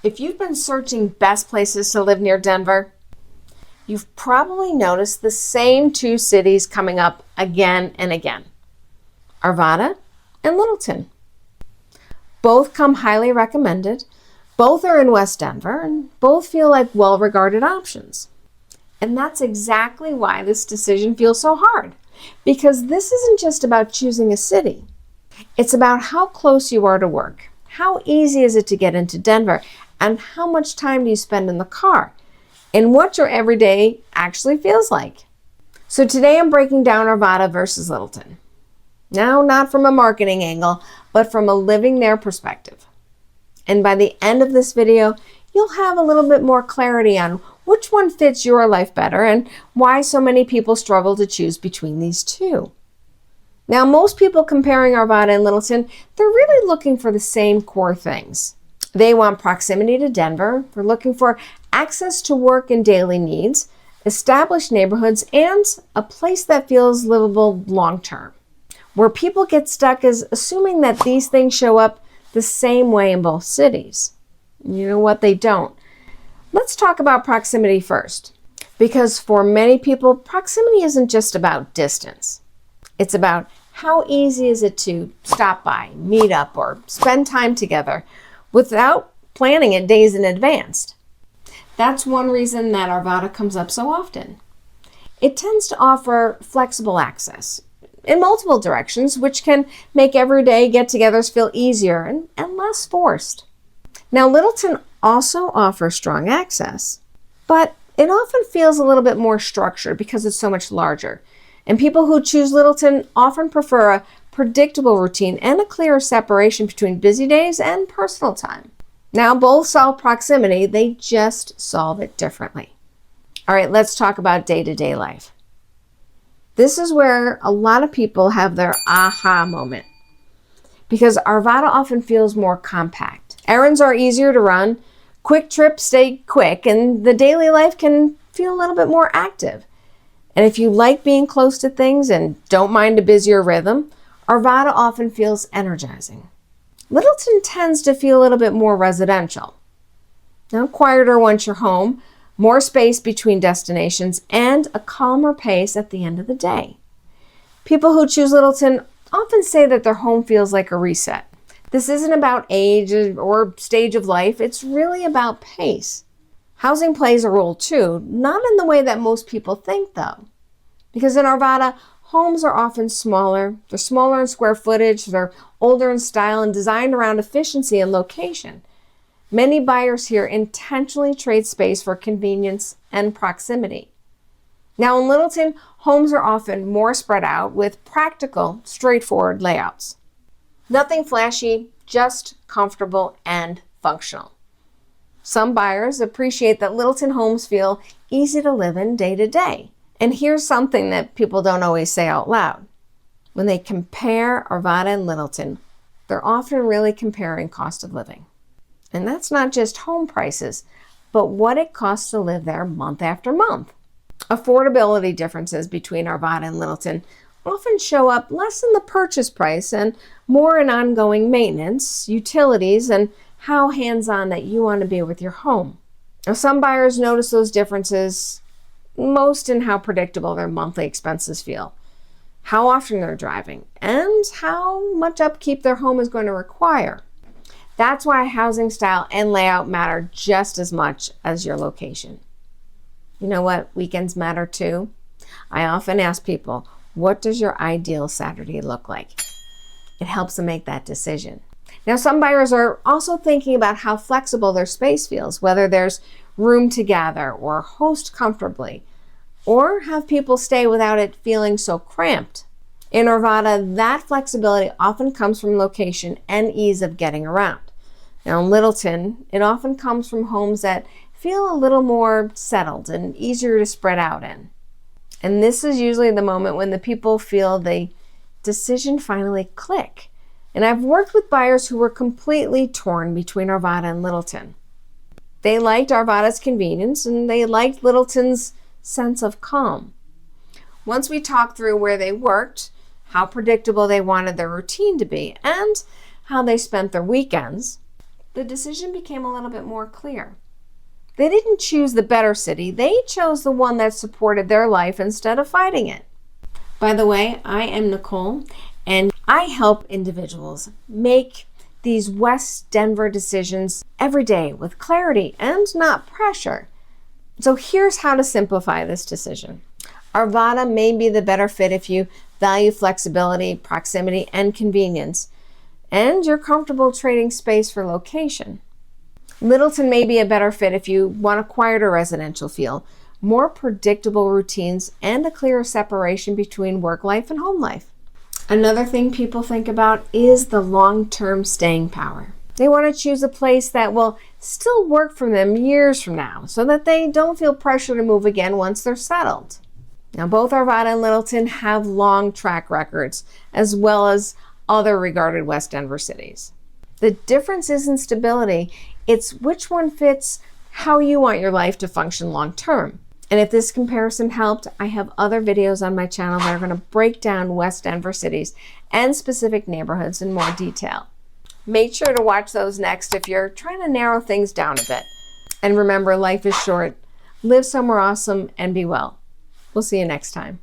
If you've been searching best places to live near Denver, you've probably noticed the same two cities coming up again and again: Arvada and Littleton. Both come highly recommended, both are in West Denver, and both feel like well-regarded options. And that's exactly why this decision feels so hard, because this isn't just about choosing a city. It's about how close you are to work, how easy is it to get into Denver, and how much time do you spend in the car, and what your everyday actually feels like. So today I'm breaking down Arvada versus Littleton. Now, not from a marketing angle, but from a living there perspective. And by the end of this video, you'll have a little bit more clarity on which one fits your life better and why so many people struggle to choose between these two. Now, most people comparing Arvada and Littleton, they're really looking for the same core things. They want proximity to Denver, they're looking for access to work and daily needs, established neighborhoods, and a place that feels livable long-term. Where people get stuck is assuming that these things show up the same way in both cities. You know what? They don't. Let's talk about proximity first, because for many people, proximity isn't just about distance. It's about how easy is it to stop by, meet up, or spend time together without planning it days in advance. That's one reason that Arvada comes up so often. It tends to offer flexible access in multiple directions, which can make everyday get-togethers feel easier and less forced. Now, Littleton also offers strong access, but it often feels a little bit more structured because it's so much larger. And people who choose Littleton often prefer a predictable routine and a clearer separation between busy days and personal time. Now, both solve proximity, they just solve it differently. All right, let's talk about day-to-day life. This is where a lot of people have their aha moment, because Arvada often feels more compact. Errands are easier to run, quick trips stay quick, and the daily life can feel a little bit more active. And if you like being close to things and don't mind a busier rhythm, Arvada often feels energizing. Littleton tends to feel a little bit more residential. Now, quieter once you're home, more space between destinations, and a calmer pace at the end of the day. People who choose Littleton often say that their home feels like a reset. This isn't about age or stage of life, it's really about pace. Housing plays a role too, not in the way that most people think though. Because in Arvada, homes are often smaller, they're smaller in square footage, they're older in style and designed around efficiency and location. Many buyers here intentionally trade space for convenience and proximity. Now in Littleton, homes are often more spread out with practical, straightforward layouts. Nothing flashy, just comfortable and functional. Some buyers appreciate that Littleton homes feel easy to live in day to day. And here's something that people don't always say out loud. When they compare Arvada and Littleton, they're often really comparing cost of living. And that's not just home prices, but what it costs to live there month after month. Affordability differences between Arvada and Littleton often show up less in the purchase price and more in ongoing maintenance, utilities, and how hands-on that you want to be with your home. Now, some buyers notice those differences most in how predictable their monthly expenses feel, how often they're driving, and how much upkeep their home is going to require. That's why housing style and layout matter just as much as your location. You know what? Weekends matter too. I often ask people, what does your ideal Saturday look like? It helps them make that decision. Now, some buyers are also thinking about how flexible their space feels, whether there's room to gather or host comfortably, or have people stay without it feeling so cramped. In Arvada, that flexibility often comes from location and ease of getting around. Now in Littleton, it often comes from homes that feel a little more settled and easier to spread out in. And this is usually the moment when the people feel the decision finally click. And I've worked with buyers who were completely torn between Arvada and Littleton. They liked Arvada's convenience and they liked Littleton's sense of calm. Once we talked through where they worked, how predictable they wanted their routine to be, and how they spent their weekends, the decision became a little bit more clear. They didn't choose the better city. They chose the one that supported their life instead of fighting it. By the way, I am Nicole, and I help individuals make these West Denver decisions every day with clarity and not pressure. So here's how to simplify this decision. Arvada may be the better fit if you value flexibility, proximity, and convenience, and you're comfortable trading space for location. Littleton may be a better fit if you want a quieter residential feel, more predictable routines, and a clearer separation between work life and home life. Another thing people think about is the long-term staying power. They want to choose a place that will still work for them years from now so that they don't feel pressure to move again once they're settled. Now, both Arvada and Littleton have long track records, as well as other regarded West Denver cities. The difference isn't stability, it's which one fits how you want your life to function long term. And if this comparison helped, I have other videos on my channel that are going to break down West Denver cities and specific neighborhoods in more detail. Make sure to watch those next if you're trying to narrow things down a bit. And remember, life is short. Live somewhere awesome and be well. We'll see you next time.